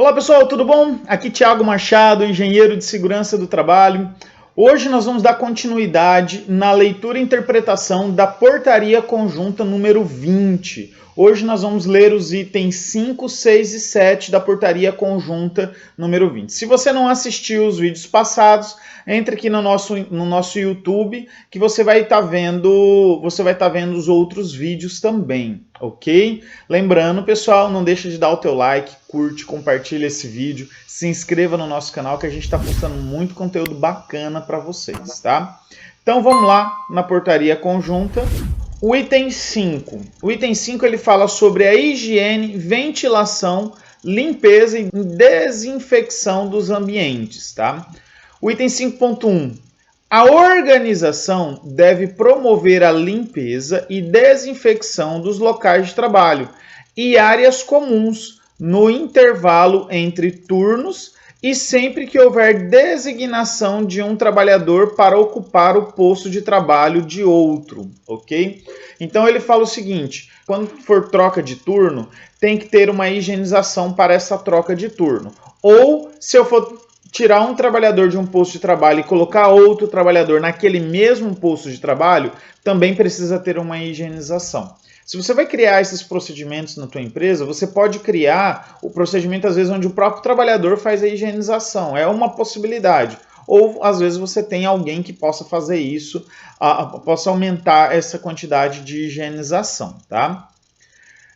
Olá pessoal, tudo bom? Aqui Thiago Machado, engenheiro de segurança do trabalho. Hoje nós vamos dar continuidade na leitura e interpretação da Portaria Conjunta número 20. Hoje nós vamos ler os itens 5, 6 e 7 da Portaria Conjunta número 20. Se você não assistiu os vídeos passados, entre aqui no nosso YouTube que você vai estar vendo os outros vídeos também, ok? Lembrando, pessoal, não deixa de dar o teu like, curte, compartilha esse vídeo, se inscreva no nosso canal que a gente está postando muito conteúdo bacana para vocês, tá? Então vamos lá na Portaria Conjunta. O item 5. O item 5 ele fala sobre a higiene, ventilação, limpeza e desinfecção dos ambientes, tá? O item 5.1. A organização deve promover a limpeza e desinfecção dos locais de trabalho e áreas comuns no intervalo entre turnos e sempre que houver designação de um trabalhador para ocupar o posto de trabalho de outro, ok? Então ele fala o seguinte, quando for troca de turno, tem que ter uma higienização para essa troca de turno. Ou se eu for tirar um trabalhador de um posto de trabalho e colocar outro trabalhador naquele mesmo posto de trabalho, também precisa ter uma higienização. Se você vai criar esses procedimentos na tua empresa, você pode criar o procedimento, às vezes, onde o próprio trabalhador faz a higienização. É uma possibilidade. Ou, às vezes, você tem alguém que possa fazer isso, possa aumentar essa quantidade de higienização, tá?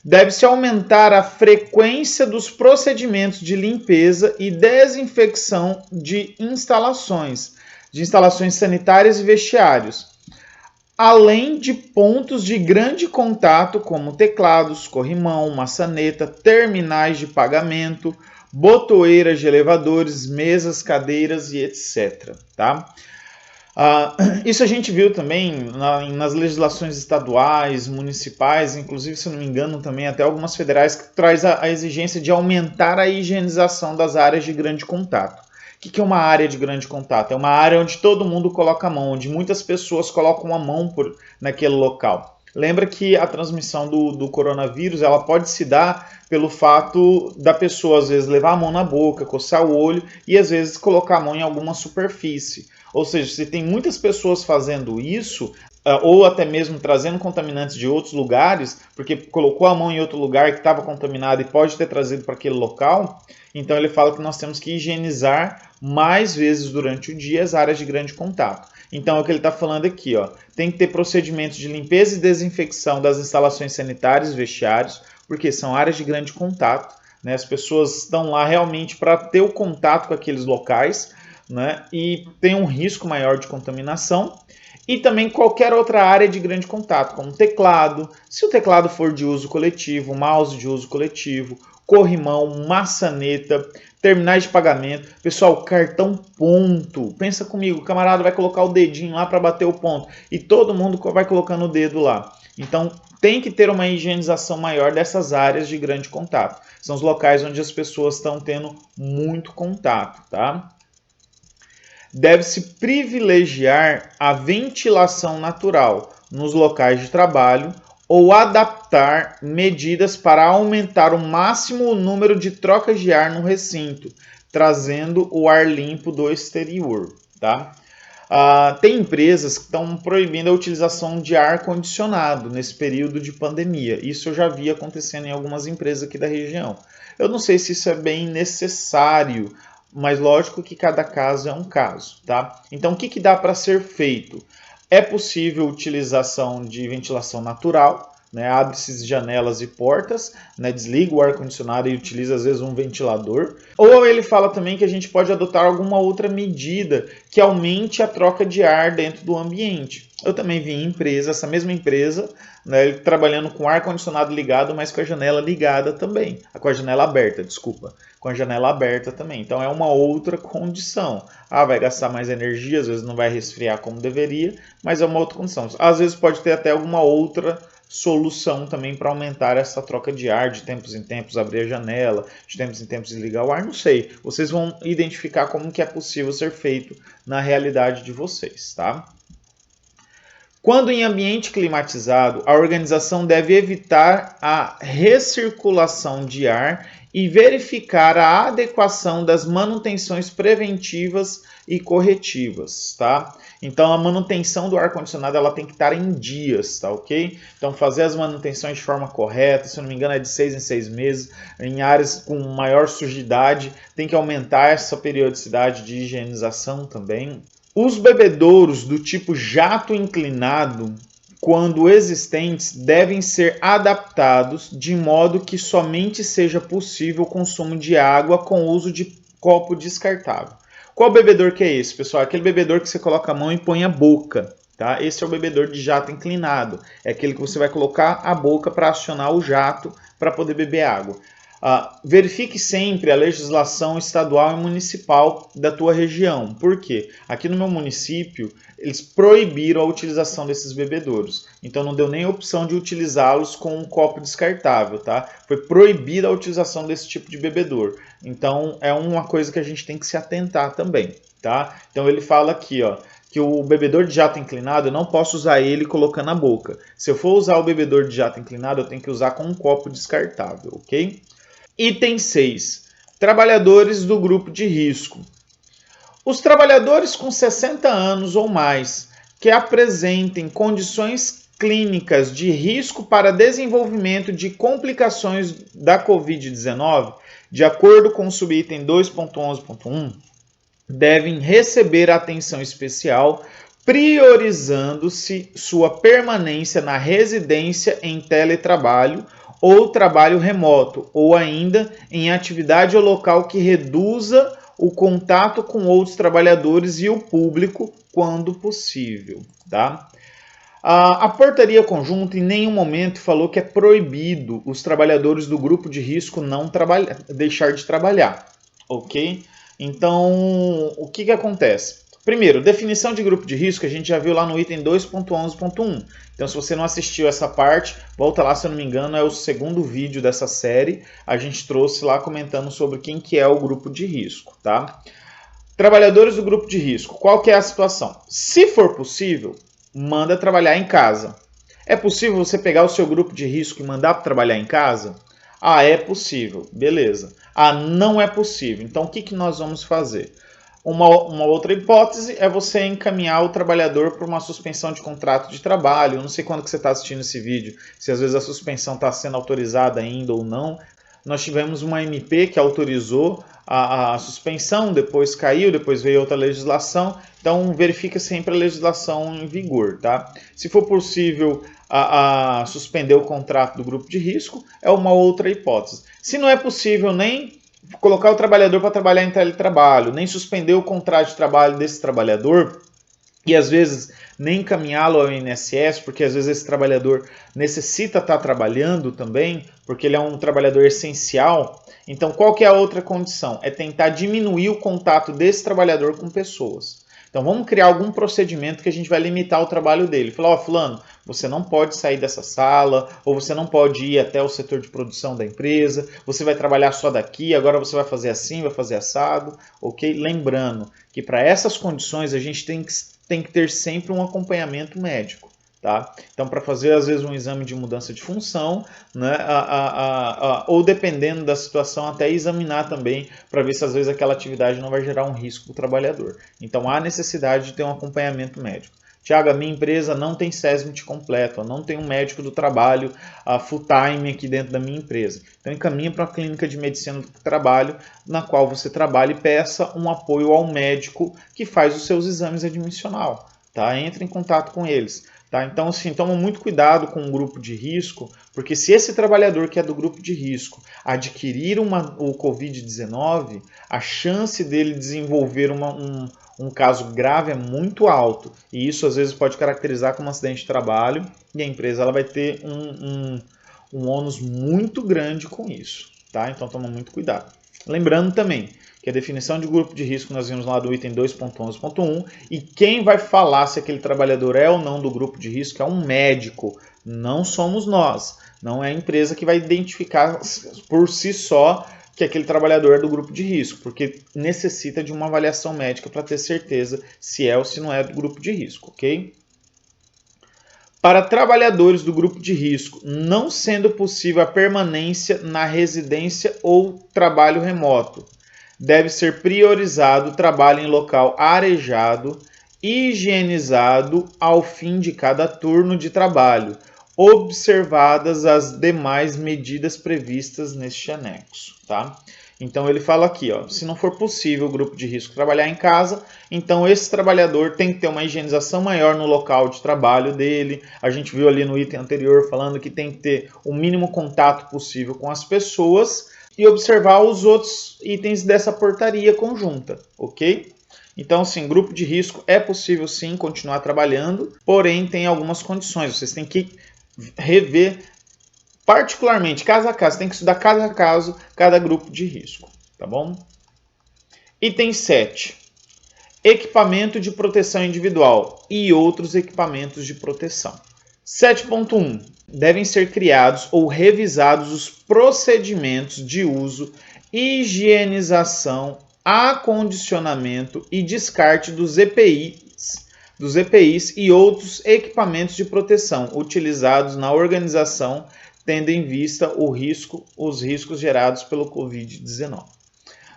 Deve-se aumentar a frequência dos procedimentos de limpeza e desinfecção de instalações sanitárias e vestiários, além de pontos de grande contato como teclados, corrimão, maçaneta, terminais de pagamento, botoeiras de elevadores, mesas, cadeiras e etc. Tá? Isso a gente viu também nas legislações estaduais, municipais, inclusive, se não me engano, também até algumas federais, que traz a exigência de aumentar a higienização das áreas de grande contato. O que é uma área de grande contato? É uma área onde todo mundo coloca a mão, onde muitas pessoas colocam a mão naquele local. Lembra que a transmissão do coronavírus ela pode se dar pelo fato da pessoa, às vezes, levar a mão na boca, coçar o olho e, às vezes, colocar a mão em alguma superfície. Ou seja, se tem muitas pessoas fazendo isso, ou até mesmo trazendo contaminantes de outros lugares, porque colocou a mão em outro lugar que estava contaminado e pode ter trazido para aquele local, então ele fala que nós temos que higienizar mais vezes durante o dia as áreas de grande contato. Então é o que ele está falando aqui, ó. Tem que ter procedimentos de limpeza e desinfecção das instalações sanitárias e vestiários, porque são áreas de grande contato, né? As pessoas estão lá realmente para ter o contato com aqueles locais, né? E tem um risco maior de contaminação. E também qualquer outra área de grande contato, como teclado, se o teclado for de uso coletivo, mouse de uso coletivo, corrimão, maçaneta, terminais de pagamento. Pessoal, cartão ponto. Pensa comigo, o camarada vai colocar o dedinho lá para bater o ponto e todo mundo vai colocando o dedo lá. Então, tem que ter uma higienização maior dessas áreas de grande contato. São os locais onde as pessoas estão tendo muito contato, tá? Deve-se privilegiar a ventilação natural nos locais de trabalho ou adaptar medidas para aumentar o máximo o número de trocas de ar no recinto, trazendo o ar limpo do exterior. Tá? Tem empresas que estão proibindo a utilização de ar condicionado nesse período de pandemia. Isso eu já vi acontecendo em algumas empresas aqui da região. Eu não sei se isso é bem necessário, mas lógico que cada caso é um caso, tá? Então, o que dá para ser feito? É possível a utilização de ventilação natural, né? Abre-se janelas e portas, né? Desliga o ar-condicionado e utiliza às vezes um ventilador. Ou ele fala também que a gente pode adotar alguma outra medida que aumente a troca de ar dentro do ambiente. Eu também vi em empresa, essa mesma empresa, né, trabalhando com ar-condicionado ligado, mas com a janela ligada também. Com a janela aberta, desculpa. Com a janela aberta também. Então é uma outra condição. Vai gastar mais energia, às vezes não vai resfriar como deveria, mas é uma outra condição. Às vezes pode ter até alguma outra solução também para aumentar essa troca de ar, de tempos em tempos abrir a janela, de tempos em tempos desligar o ar, não sei. Vocês vão identificar como que é possível ser feito na realidade de vocês, tá? Quando em ambiente climatizado, a organização deve evitar a recirculação de ar e verificar a adequação das manutenções preventivas e corretivas, tá? Então a manutenção do ar-condicionado ela tem que estar em dias, tá ok? Então fazer as manutenções de forma correta, se eu não me engano é de 6 em 6 meses, em áreas com maior sujidade tem que aumentar essa periodicidade de higienização também. Os bebedouros do tipo jato inclinado, quando existentes, devem ser adaptados de modo que somente seja possível o consumo de água com o uso de copo descartável. Qual bebedor que é esse, pessoal? Aquele bebedor que você coloca a mão e põe a boca, tá? Esse é o bebedor de jato inclinado. É aquele que você vai colocar a boca para acionar o jato para poder beber água. Verifique sempre a legislação estadual e municipal da tua região. Por quê? Aqui no meu município, eles proibiram a utilização desses bebedouros. Então não deu nem a opção de utilizá-los com um copo descartável, tá? Foi proibida a utilização desse tipo de bebedouro. Então é uma coisa que a gente tem que se atentar também, tá? Então ele fala aqui, ó, que o bebedor de jato inclinado eu não posso usar ele colocando na boca. Se eu for usar o bebedor de jato inclinado, eu tenho que usar com um copo descartável, ok? Item 6. Trabalhadores do grupo de risco. Os trabalhadores com 60 anos ou mais que apresentem condições clínicas de risco para desenvolvimento de complicações da Covid-19, de acordo com o subitem 2.11.1, devem receber atenção especial, priorizando-se sua permanência na residência em teletrabalho ou trabalho remoto, ou ainda em atividade ou local que reduza o contato com outros trabalhadores e o público quando possível, tá? A portaria conjunta em nenhum momento falou que é proibido os trabalhadores do grupo de risco não deixar de trabalhar, ok? Então, o que acontece? Primeiro, definição de grupo de risco, a gente já viu lá no item 2.11.1. Então, se você não assistiu essa parte, volta lá, se eu não me engano, é o segundo vídeo dessa série. A gente trouxe lá comentando sobre quem que é o grupo de risco, tá? Trabalhadores do grupo de risco, qual que é a situação? Se for possível, manda trabalhar em casa. É possível você pegar o seu grupo de risco e mandar para trabalhar em casa? Ah, é possível, beleza. Ah, não é possível. Então, o que nós vamos fazer? Uma outra hipótese é você encaminhar o trabalhador para uma suspensão de contrato de trabalho. Eu não sei quando que você está assistindo esse vídeo, se às vezes a suspensão está sendo autorizada ainda ou não. Nós tivemos uma MP que autorizou a suspensão, depois caiu, depois veio outra legislação. Então verifica sempre a legislação em vigor, tá? Se for possível suspender o contrato do grupo de risco, é uma outra hipótese. Se não é possível nem colocar o trabalhador para trabalhar em teletrabalho, nem suspender o contrato de trabalho desse trabalhador, e às vezes nem encaminhá-lo ao INSS, porque às vezes esse trabalhador necessita estar trabalhando também, porque ele é um trabalhador essencial. Então qual que é a outra condição? É tentar diminuir o contato desse trabalhador com pessoas. Então vamos criar algum procedimento que a gente vai limitar o trabalho dele. Falar, ó, fulano, você não pode sair dessa sala, ou você não pode ir até o setor de produção da empresa, você vai trabalhar só daqui, agora você vai fazer assim, vai fazer assado, ok? Lembrando que para essas condições a gente tem que ter sempre um acompanhamento médico. Tá? Então, para fazer, às vezes, um exame de mudança de função, né? Ou dependendo da situação, até examinar também para ver se, às vezes, aquela atividade não vai gerar um risco para o trabalhador. Então, há necessidade de ter um acompanhamento médico. Tiago, a minha empresa não tem SESMIT completo, não tem um médico do trabalho full time aqui dentro da minha empresa. Então, encaminha para uma clínica de medicina do trabalho na qual você trabalha e peça um apoio ao médico que faz os seus exames admissional. Tá? Entre em contato com eles. Tá? Então, assim, toma muito cuidado com o grupo de risco, porque se esse trabalhador que é do grupo de risco adquirir o Covid-19, a chance dele desenvolver um caso grave é muito alto. E isso, às vezes, pode caracterizar como um acidente de trabalho e a empresa ela vai ter um ônus muito grande com isso. Tá? Então, toma muito cuidado. Lembrando também que a definição de grupo de risco nós vimos lá do item 2.11.1 e quem vai falar se aquele trabalhador é ou não do grupo de risco é um médico, não somos nós, não é a empresa que vai identificar por si só que aquele trabalhador é do grupo de risco, porque necessita de uma avaliação médica para ter certeza se é ou se não é do grupo de risco, ok? Para trabalhadores do grupo de risco, não sendo possível a permanência na residência ou trabalho remoto, deve ser priorizado o trabalho em local arejado, higienizado ao fim de cada turno de trabalho, observadas as demais medidas previstas neste anexo, tá? Então ele fala aqui, ó, se não for possível o grupo de risco trabalhar em casa, então esse trabalhador tem que ter uma higienização maior no local de trabalho dele. A gente viu ali no item anterior falando que tem que ter o mínimo contato possível com as pessoas e observar os outros itens dessa portaria conjunta, ok? Então, sim, grupo de risco é possível sim continuar trabalhando, porém tem algumas condições. Vocês têm que rever particularmente, caso a caso, tem que estudar caso a caso cada grupo de risco, tá bom? Item 7. Equipamento de proteção individual e outros equipamentos de proteção. 7.1. Devem ser criados ou revisados os procedimentos de uso, higienização, acondicionamento e descarte dos EPIs e outros equipamentos de proteção utilizados na organização, tendo em vista os riscos gerados pelo Covid-19.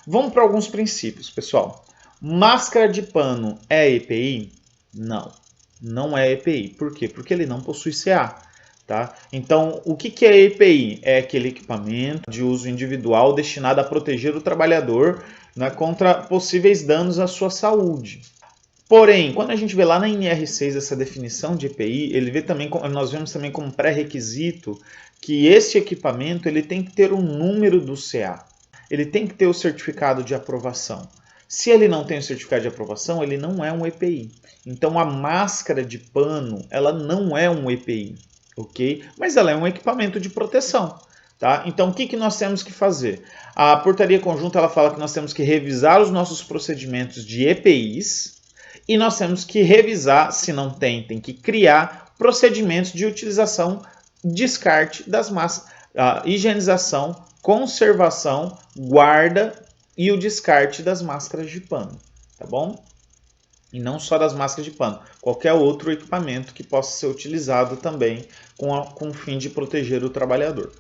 Vamos para alguns princípios, pessoal. Máscara de pano é EPI? Não, não é EPI. Por quê? Porque ele não possui CA. Tá? Então, o que é EPI? É aquele equipamento de uso individual destinado a proteger o trabalhador, né, contra possíveis danos à sua saúde. Porém, quando a gente vê lá na NR6 essa definição de EPI, nós vemos também como pré-requisito que este equipamento ele tem que ter o número do CA. Ele tem que ter o certificado de aprovação. Se ele não tem o certificado de aprovação, ele não é um EPI. Então, a máscara de pano, ela não é um EPI, ok? Mas ela é um equipamento de proteção. Tá? Então, o que nós temos que fazer? A portaria conjunta ela fala que nós temos que revisar os nossos procedimentos de EPIs e nós temos que revisar, se não tem que criar procedimentos de utilização, descarte das máscaras, higienização, conservação, guarda e o descarte das máscaras de pano, tá bom? E não só das máscaras de pano, qualquer outro equipamento que possa ser utilizado também com o fim de proteger o trabalhador.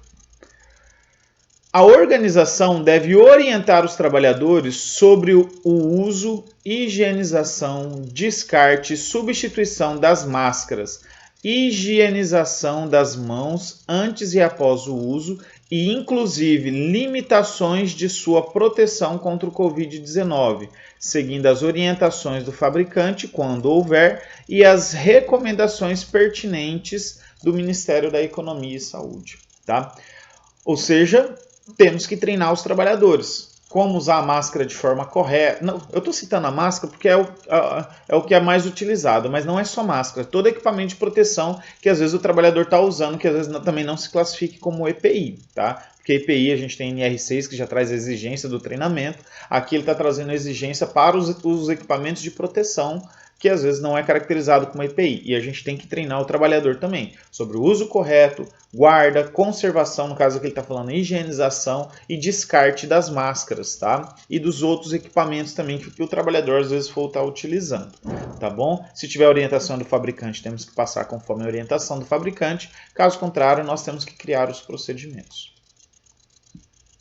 A organização deve orientar os trabalhadores sobre o uso, higienização, descarte e substituição das máscaras, higienização das mãos antes e após o uso e, inclusive, limitações de sua proteção contra o Covid-19, seguindo as orientações do fabricante, quando houver, e as recomendações pertinentes do Ministério da Economia e Saúde. Tá? Ou seja, temos que treinar os trabalhadores. Como usar a máscara de forma correta. Não, eu estou citando a máscara porque é o que é mais utilizado, mas não é só máscara. Todo equipamento de proteção que às vezes o trabalhador está usando, que às vezes também não se classifique como EPI. Tá? Porque EPI a gente tem NR6 que já traz a exigência do treinamento. Aqui ele está trazendo a exigência para os equipamentos de proteção, que às vezes não é caracterizado como EPI. E a gente tem que treinar o trabalhador também sobre o uso correto, guarda, conservação, no caso aqui ele está falando higienização e descarte das máscaras, tá? E dos outros equipamentos também que o trabalhador às vezes for estar utilizando, tá bom? Se tiver orientação do fabricante, temos que passar conforme a orientação do fabricante. Caso contrário, nós temos que criar os procedimentos.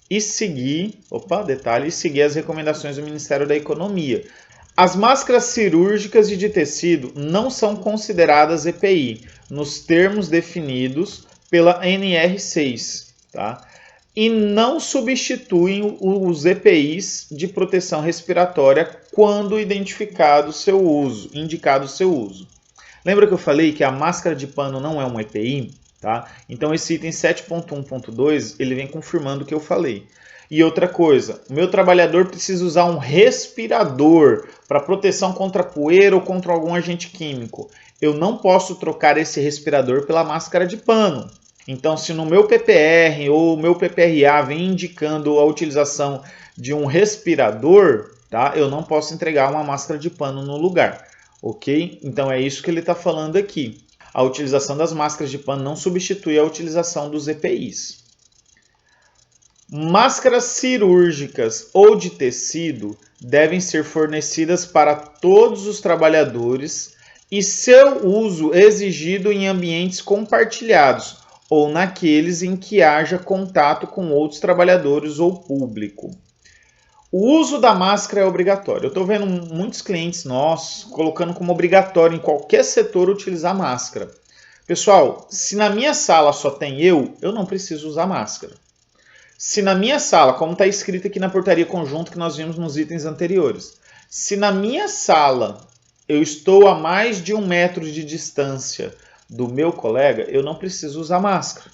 E seguir as recomendações do Ministério da Economia. As máscaras cirúrgicas e de tecido não são consideradas EPI, nos termos definidos pela NR6, tá? E não substituem os EPIs de proteção respiratória quando indicado o seu uso. Lembra que eu falei que a máscara de pano não é um EPI? Tá? Então esse item 7.1.2 ele vem confirmando o que eu falei. E outra coisa, o meu trabalhador precisa usar um respirador para proteção contra poeira ou contra algum agente químico. Eu não posso trocar esse respirador pela máscara de pano. Então, se no meu PPR ou meu PPRA vem indicando a utilização de um respirador, tá? Eu não posso entregar uma máscara de pano no lugar, ok? Então é isso que ele está falando aqui. A utilização das máscaras de pano não substitui a utilização dos EPIs. Máscaras cirúrgicas ou de tecido devem ser fornecidas para todos os trabalhadores e seu uso exigido em ambientes compartilhados ou naqueles em que haja contato com outros trabalhadores ou público. O uso da máscara é obrigatório. Eu estou vendo muitos clientes nossos colocando como obrigatório em qualquer setor utilizar máscara. Pessoal, se na minha sala só tem eu não preciso usar máscara. Se na minha sala, como está escrito aqui na portaria conjunta que nós vimos nos itens anteriores, se na minha sala eu estou a mais de 1 metro de distância do meu colega, eu não preciso usar máscara.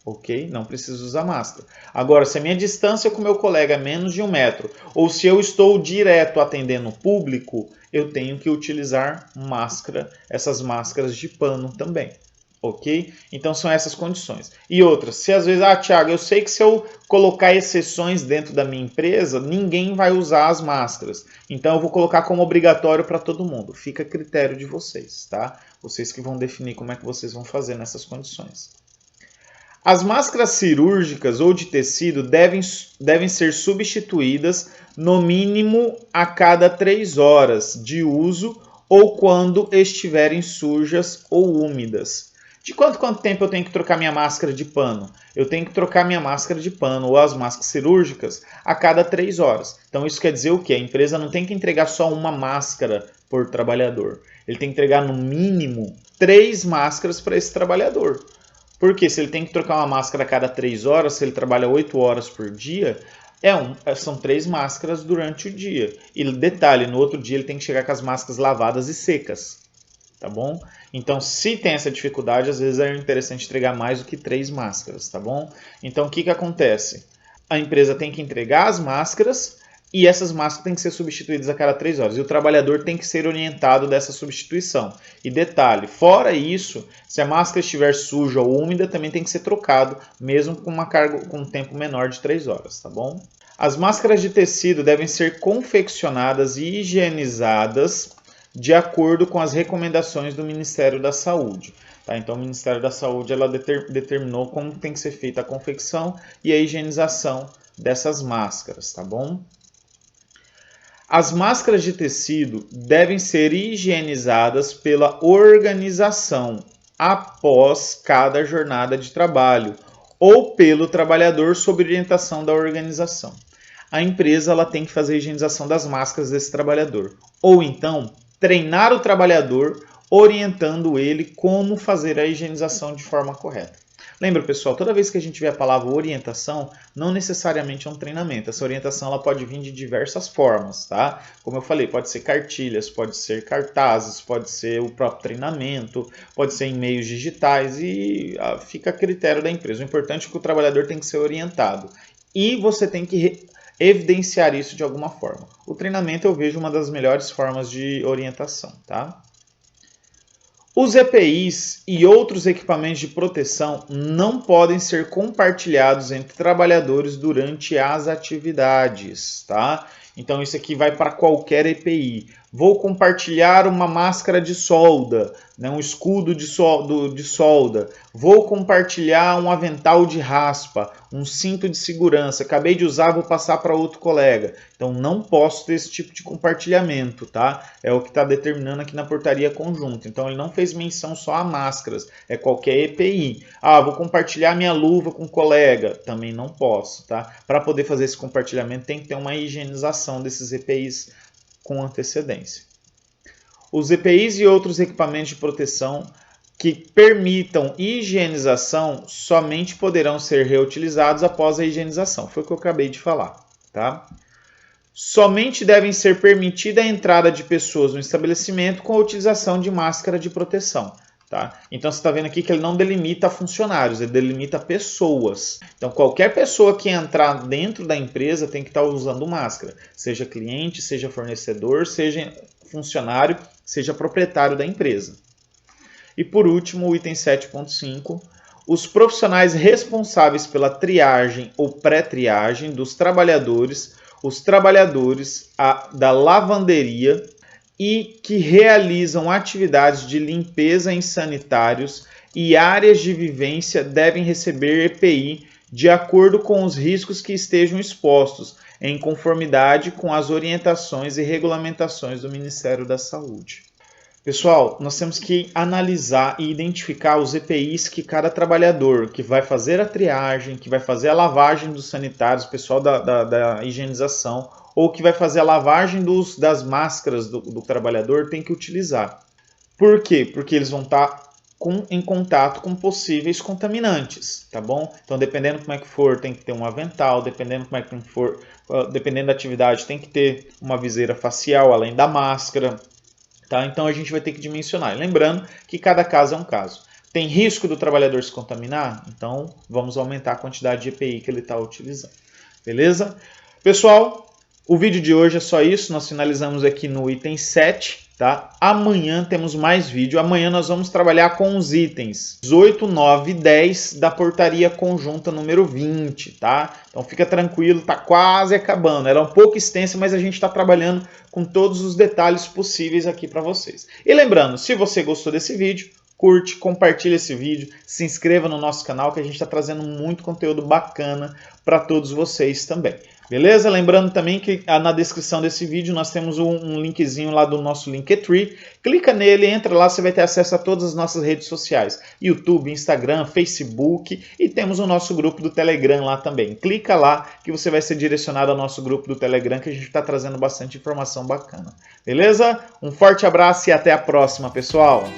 Ok? Não preciso usar máscara. Agora, se a minha distância com o meu colega é menos de 1 metro, ou se eu estou direto atendendo o público, eu tenho que utilizar máscara, essas máscaras de pano também. Ok? Então são essas condições. E outras, se às vezes, Thiago, eu sei que se eu colocar exceções dentro da minha empresa, ninguém vai usar as máscaras. Então eu vou colocar como obrigatório para todo mundo. Fica a critério de vocês, tá? Vocês que vão definir como é que vocês vão fazer nessas condições. As máscaras cirúrgicas ou de tecido devem ser substituídas no mínimo a cada 3 horas de uso ou quando estiverem sujas ou úmidas. De quanto tempo eu tenho que trocar minha máscara de pano? Eu tenho que trocar minha máscara de pano ou as máscaras cirúrgicas a cada 3 horas. Então isso quer dizer o quê? A empresa não tem que entregar só uma máscara por trabalhador. Ele tem que entregar no mínimo 3 máscaras para esse trabalhador. Porque se ele tem que trocar uma máscara a cada 3 horas, se ele trabalha 8 horas por dia, são 3 máscaras durante o dia. E detalhe, no outro dia ele tem que chegar com as máscaras lavadas e secas. Tá bom? Então, se tem essa dificuldade, às vezes é interessante entregar mais do que 3 máscaras, tá bom? Então, o que acontece? A empresa tem que entregar as máscaras e essas máscaras têm que ser substituídas a cada 3 horas. E o trabalhador tem que ser orientado dessa substituição. E detalhe, fora isso, se a máscara estiver suja ou úmida, também tem que ser trocado, mesmo com um tempo menor de 3 horas, tá bom? As máscaras de tecido devem ser confeccionadas e higienizadas de acordo com as recomendações do Ministério da Saúde. Tá? Então, o Ministério da Saúde ela determinou como tem que ser feita a confecção e a higienização dessas máscaras, tá bom? As máscaras de tecido devem ser higienizadas pela organização após cada jornada de trabalho ou pelo trabalhador sob orientação da organização. A empresa ela tem que fazer a higienização das máscaras desse trabalhador. Ou então, treinar o trabalhador orientando ele como fazer a higienização de forma correta. Lembra, pessoal, toda vez que a gente vê a palavra orientação, não necessariamente é um treinamento. Essa orientação ela pode vir de diversas formas, tá? Como eu falei, pode ser cartilhas, pode ser cartazes, pode ser o próprio treinamento, pode ser em meios digitais e fica a critério da empresa. O importante é que o trabalhador tem que ser orientado e você tem que evidenciar isso de alguma forma. O treinamento eu vejo uma das melhores formas de orientação, tá? Os EPIs e outros equipamentos de proteção não podem ser compartilhados entre trabalhadores durante as atividades, tá? Então isso aqui vai para qualquer EPI. Vou compartilhar uma máscara de solda, né, um escudo de solda. Vou compartilhar um avental de raspa, um cinto de segurança. Acabei de usar, vou passar para outro colega. Então não posso ter esse tipo de compartilhamento, tá? É o que está determinando aqui na portaria conjunta. Então ele não fez menção só a máscaras, é qualquer EPI. Vou compartilhar minha luva com um colega. Também não posso, tá? Para poder fazer esse compartilhamento tem que ter uma higienização desses EPIs com antecedência. Os EPIs e outros equipamentos de proteção que permitam higienização somente poderão ser reutilizados após a higienização. Foi o que eu acabei de falar, tá? Somente devem ser permitida a entrada de pessoas no estabelecimento com a utilização de máscara de proteção. Tá? Então você está vendo aqui que ele não delimita funcionários, ele delimita pessoas. Então qualquer pessoa que entrar dentro da empresa tem que estar usando máscara. Seja cliente, seja fornecedor, seja funcionário, seja proprietário da empresa. E por último, o item 7.5. Os profissionais responsáveis pela triagem ou pré-triagem dos trabalhadores, os trabalhadores da lavanderia, e que realizam atividades de limpeza em sanitários e áreas de vivência devem receber EPI de acordo com os riscos que estejam expostos, em conformidade com as orientações e regulamentações do Ministério da Saúde. Pessoal, nós temos que analisar e identificar os EPIs que cada trabalhador que vai fazer a triagem, que vai fazer a lavagem dos sanitários, o pessoal da higienização, ou que vai fazer a lavagem das máscaras do trabalhador tem que utilizar. Por quê? Porque eles vão estar em contato com possíveis contaminantes, tá bom? Então, dependendo como é que for, tem que ter um avental, dependendo como é que for, dependendo da atividade, tem que ter uma viseira facial além da máscara. Tá? Então a gente vai ter que dimensionar. Lembrando que cada caso é um caso. Tem risco do trabalhador se contaminar? Então vamos aumentar a quantidade de EPI que ele está utilizando. Beleza? Pessoal, o vídeo de hoje é só isso. Nós finalizamos aqui no item 7. Tá? Amanhã temos mais vídeo. Amanhã nós vamos trabalhar com os itens 18, 9 e 10 da portaria conjunta número 20. Tá? Então fica tranquilo, está quase acabando. Era um pouco extensa, mas a gente está trabalhando com todos os detalhes possíveis aqui para vocês. E lembrando, se você gostou desse vídeo, curte, compartilha esse vídeo, se inscreva no nosso canal que a gente está trazendo muito conteúdo bacana para todos vocês também. Beleza? Lembrando também que na descrição desse vídeo nós temos um linkzinho lá do nosso Linktree. Clica nele, entra lá, você vai ter acesso a todas as nossas redes sociais. YouTube, Instagram, Facebook e temos o nosso grupo do Telegram lá também. Clica lá que você vai ser direcionado ao nosso grupo do Telegram que a gente está trazendo bastante informação bacana. Beleza? Um forte abraço e até a próxima, pessoal!